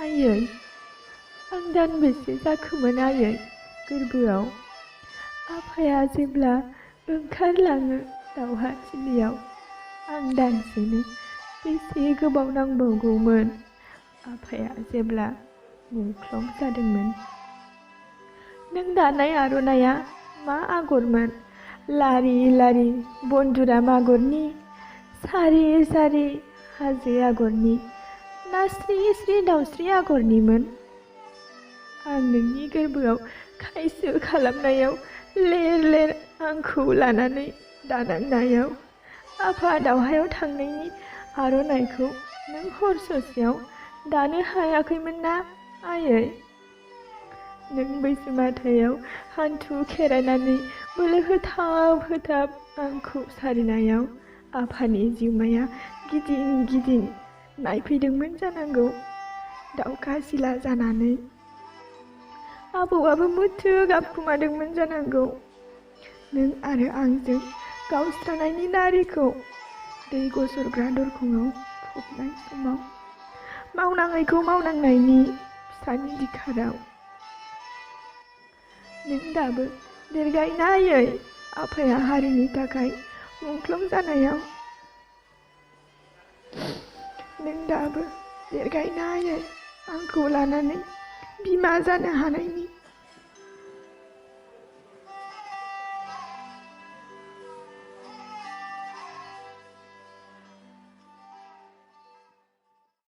आयै आं दानबेसे जाखोमोन आयै गोरबोआव? आफाया जेब्ला ओंखारलाङो दावहाथिलियाव आं दानसेनो बेसे गोबाव नांबावगौमोन आफाया जेब्ला मुंख्लं जादोंमोन। नों दानाय आर'नाइया मा आगरमोन? लारि लारि बन्दुराम आगरनि, सारि सारि हाजो आगरनि ना स्रि स्रि दाउस्रि आगरनिमोन? आं नोंनि गोरबोआव खायसो खालामनायाव लेर लेर आंखौ लानानै दानांनायाव आफा दावहायाव थांनायनि आर'नाइखौ नों हर ससेयाव दानो हायाखैमोन ना आयै? नों बैसोमाथायाव हान्थु खेरायनानै बोलो होथाब होथाब आंखौ सारिनायाव आफानि जिउमाया गिदिं गिदिं नायफैदोंमोन जानांगौ दाउखा सिला जानानै। आबौआबो मुथु गाबखुमादोंमोन जानांगौ नों आरो आंजों गावस्रानायनि नारिखौ दै गसरग्रा दरखंआव फबनाय समाव मावनाङैखौ मावनांनायनि फिसानि दिखाराव। नों दाबो देरगायना आयै आफाया हारिनि थाखाय मुंख्लं जानायाव? नों दाबो देरगायना आयै आंखौ लानानै बिमा जानो हानायनि?